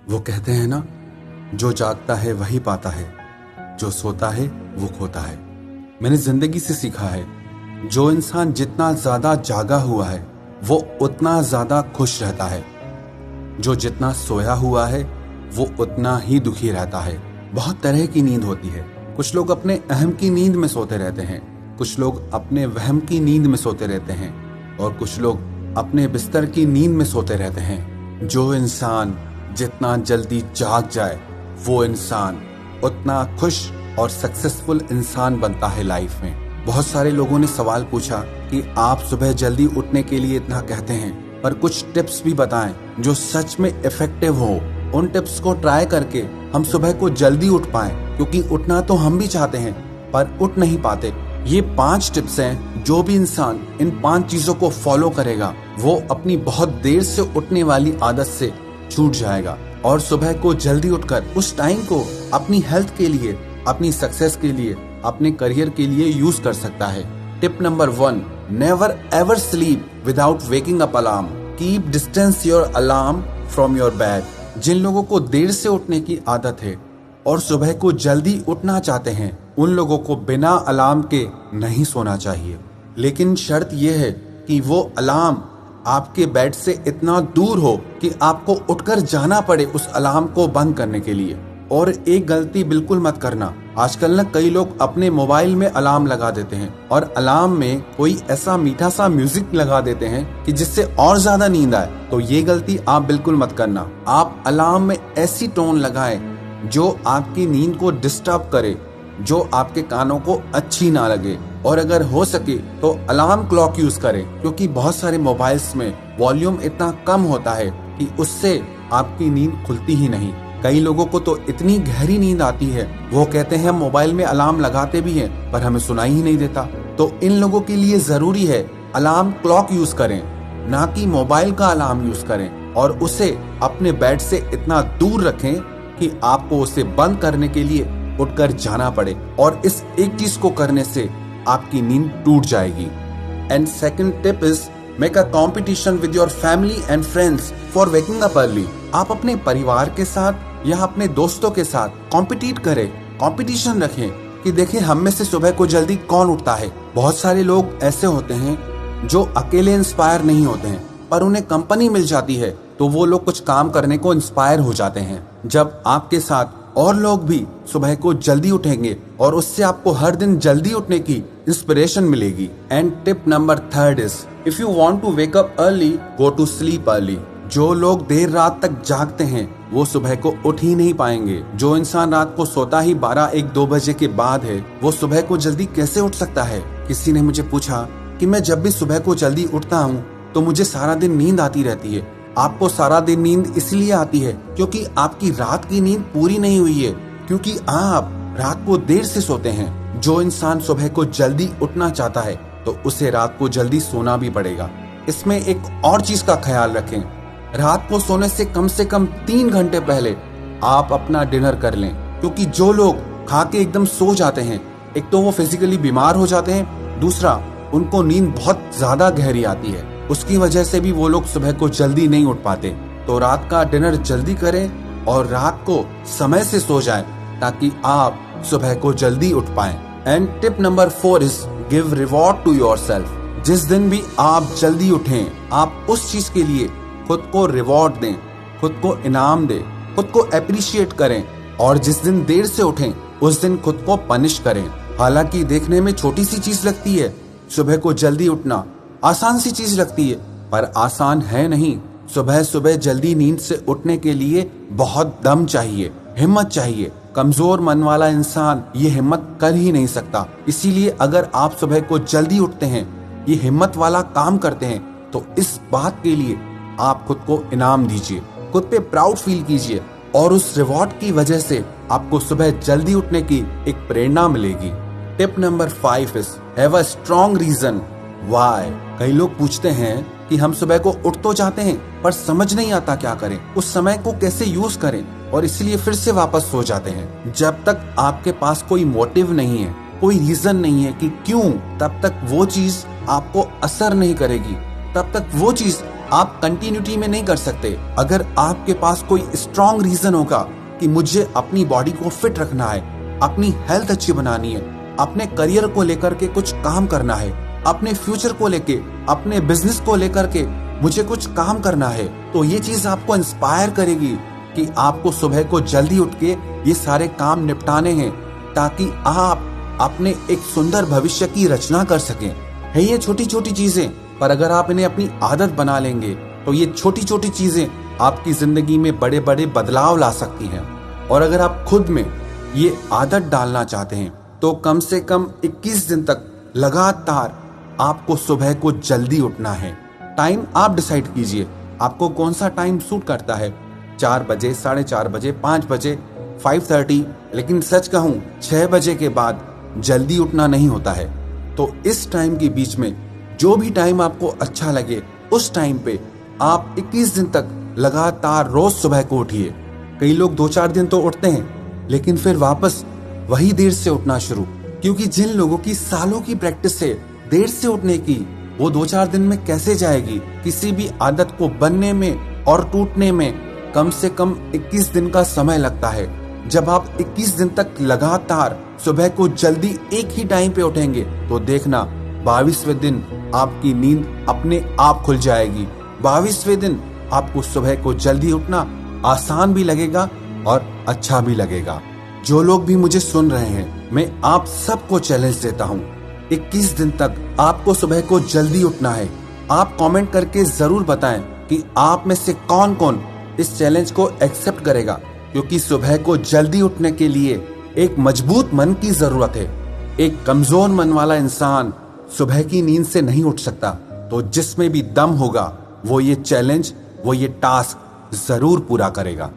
वो कहते हैं ना, जो जागता है वही पाता है, जो सोता है वो खोता है। मैंने जिंदगी से सीखा है, जो इंसान जितना ज्यादा जागा हुआ है वो उतना ज्यादा खुश रहता है। जो जितना सोया हुआ है वो उतना ही दुखी रहता है। बहुत तरह की नींद होती है। कुछ लोग अपने अहम की नींद में सोते रहते हैं, कुछ लोग अपने वहम की नींद में सोते रहते हैं, और कुछ लोग अपने बिस्तर की नींद में सोते रहते हैं। जो इंसान जितना जल्दी जाग जाए वो इंसान उतना खुश और सक्सेसफुल इंसान बनता है लाइफ में। बहुत सारे लोगों ने सवाल पूछा कि आप सुबह जल्दी उठने के लिए इतना कहते हैं, पर कुछ टिप्स भी बताएं जो सच में इफेक्टिव हो। उन टिप्स को ट्राई करके हम सुबह को जल्दी उठ पाएं, क्योंकि उठना तो हम भी चाहते हैं पर उठ नहीं पाते। ये 5 टिप्स हैं, जो भी इंसान इन 5 चीजों को फॉलो करेगा वो अपनी बहुत देर से उठने वाली आदत से छूट जाएगा और सुबह को जल्दी उठकर उस टाइम को अपनी हेल्थ के लिए, अपनी सक्सेस के लिए, अपने करियर के लिए यूज कर सकता है। Tip number 1, never ever sleep without waking up alarm. Keep distance your alarm from your bed. जिन लोगों को देर से उठने की आदत है और सुबह को जल्दी उठना चाहते हैं, उन लोगों को बिना अलार्म के नहीं सोना चाहिए। लेकिन शर्त यह है कि वो अलार्म आपके बेड से इतना दूर हो कि आपको उठकर जाना पड़े उस अलार्म को बंद करने के लिए। और एक गलती बिल्कुल मत करना, आजकल ना कई लोग अपने मोबाइल में अलार्म लगा देते हैं और अलार्म में कोई ऐसा मीठा सा म्यूजिक लगा देते हैं कि जिससे और ज्यादा नींद आए। तो ये गलती आप बिल्कुल मत करना। आप अलार्म में ऐसी टोन लगाएं जो आपकी नींद को डिस्टर्ब करे, जो आपके कानों को अच्छी ना लगे, और अगर हो सके तो अलार्म क्लॉक यूज करें, क्योंकि बहुत सारे मोबाइल्स में वॉल्यूम इतना कम होता है कि उससे आपकी नींद खुलती ही नहीं। कई लोगों को तो इतनी गहरी नींद आती है, वो कहते हैं हम मोबाइल में अलार्म लगाते भी हैं पर हमें सुनाई ही नहीं देता। तो इन लोगों के लिए जरूरी है अलार्म क्लॉक यूज करें, ना कि मोबाइल का अलार्म यूज करें, और उसे अपने बेड से इतना दूर रखें कि आपको उसे बंद करने के लिए उठकर जाना पड़े, और इस एक चीज को करने से आपकी नींद टूट जाएगी। And second tip is make a competition with your family and friends for waking up early. आप अपने परिवार के साथ या अपने दोस्तों के साथ कॉम्पिटिट करें, कंपटीशन रखें कि देखें हम में से सुबह को जल्दी कौन उठता है। बहुत सारे लोग ऐसे होते हैं जो अकेले इंस्पायर नहीं होते हैं, पर उन्हें कंपनी मिल जाती है तो वो लोग कुछ काम करने को इंस्पायर हो जाते हैं। जब आपके साथ और लोग भी सुबह को जल्दी उठेंगे और उससे आपको हर दिन जल्दी उठने की इंस्पिरेशन मिलेगी। And tip number 3 is if you want to wake up early go to sleep early. जो लोग देर रात तक जागते हैं वो सुबह को उठ ही नहीं पाएंगे। जो इंसान रात को सोता ही 12-1-2 बजे के बाद है वो सुबह को जल्दी कैसे उठ सकता है। किसी ने मुझे पूछा कि मैं जब भी सुबह को जल्दी उठता हूँ तो मुझे सारा दिन नींद आती रहती है। आपको सारा दिन नींद इसलिए आती है क्योंकि आपकी रात की नींद पूरी नहीं हुई है, क्योंकि आप रात को देर से सोते हैं। जो इंसान सुबह को जल्दी उठना चाहता है तो उसे रात को जल्दी सोना भी पड़ेगा। इसमें एक और चीज का ख्याल रखें, रात को सोने से कम 3 घंटे पहले आप अपना डिनर कर लें, क्योंकि जो लोग खा के एकदम सो जाते हैं, एक तो वो फिजिकली बीमार हो जाते हैं, दूसरा उनको नींद बहुत ज्यादा गहरी आती है, उसकी वजह से भी वो लोग सुबह को जल्दी नहीं उठ पाते। तो रात का डिनर जल्दी करें और रात को समय से सो जाएं ताकि आप सुबह को जल्दी उठ पाएं। And tip number 4 is give reward to yourself. जिस दिन भी आप जल्दी उठें, आप उस चीज के लिए खुद को रिवॉर्ड दें, खुद को इनाम दें, खुद को अप्रिशिएट करें। और जिस दिन देर से उठें उस दिन खुद को पनिश करें। हालांकि देखने में छोटी सी चीज लगती है, सुबह को जल्दी उठना आसान सी चीज लगती है, पर आसान है नहीं। सुबह सुबह जल्दी नींद से उठने के लिए बहुत दम चाहिए, हिम्मत चाहिए। कमजोर मन वाला इंसान ये हिम्मत कर ही नहीं सकता। इसीलिए अगर आप सुबह को जल्दी उठते हैं, ये हिम्मत वाला काम करते हैं, तो इस बात के लिए आप खुद को इनाम दीजिए, खुद पे प्राउड फील कीजिए, और उस रिवॉर्ड की वजह से आपको सुबह जल्दी उठने की एक प्रेरणा मिलेगी। Tip number 5 is have a strong reason why. कई लोग पूछते हैं कि हम सुबह को उठ तो जाते हैं पर समझ नहीं आता क्या करें, उस समय को कैसे यूज करें, और इसलिए फिर से वापस सो जाते हैं। जब तक आपके पास कोई मोटिव नहीं है, कोई रीजन नहीं है कि क्यों, तब तक वो चीज आपको असर नहीं करेगी, तब तक वो चीज आप कंटिन्यूटी में नहीं कर सकते। अगर आपके पास कोई स्ट्रॉन्ग रीजन होगा कि मुझे अपनी बॉडी को फिट रखना है, अपनी हेल्थ अच्छी बनानी है, अपने करियर को लेकर के कुछ काम करना है, अपने फ्यूचर को लेके, अपने बिजनेस को लेकर के मुझे कुछ काम करना है, तो ये चीज आपको इंस्पायर करेगी कि आपको सुबह को जल्दी उठ के ये सारे काम निपटाने हैं, ताकि आप अपने एक सुंदर भविष्य की रचना कर सकें। है ये छोटी छोटी चीजें, पर अगर आप इन्हें अपनी आदत बना लेंगे तो ये छोटी छोटी चीजें आपकी जिंदगी में बड़े बड़े बदलाव ला सकती हैं। और अगर आप खुद में ये आदत डालना चाहते हैं तो कम से कम 21 दिन तक लगातार आपको सुबह को जल्दी उठना है। टाइम आप डिसाइड कीजिए, आपको कौन सा टाइम सूट करता है, 4 बजे, 4:30 बजे, 5 बजे, 5:30। लेकिन सच कहूं 6 बजे के बाद जल्दी उठना नहीं होता है। तो इस टाइम के बीच में जो भी टाइम आपको अच्छा लगे उस टाइम पे आप 21 दिन तक लगातार रोज सुबह को उठिए। कई लोग 2-4 दिन तो उठते हैं लेकिन फिर वापस वही देर से उठना शुरू, क्योंकि जिन लोगों की सालों की प्रैक्टिस है देर से उठने की, वो 2-4 दिन में कैसे जाएगी। किसी भी आदत को बनने में और टूटने में कम से कम 21 दिन का समय लगता है। जब आप 21 दिन तक लगातार सुबह को जल्दी एक ही टाइम पे उठेंगे तो देखना 22वें दिन आपकी नींद अपने आप खुल जाएगी। 22वें दिन आपको सुबह को जल्दी उठना आसान भी लगेगा और अच्छा भी लगेगा। जो लोग भी मुझे सुन रहे हैं, मैं आप सबको चैलेंज देता हूँ, 21 दिन तक आपको सुबह को जल्दी उठना है। आप कमेंट करके जरूर बताएं कि आप में से कौन कौन इस चैलेंज को एक्सेप्ट करेगा, क्योंकि सुबह को जल्दी उठने के लिए एक मजबूत मन की जरूरत है। एक कमजोर मन वाला इंसान सुबह की नींद से नहीं उठ सकता। तो जिसमें भी दम होगा वो ये चैलेंज, वो ये टास्क जरूर पूरा करेगा।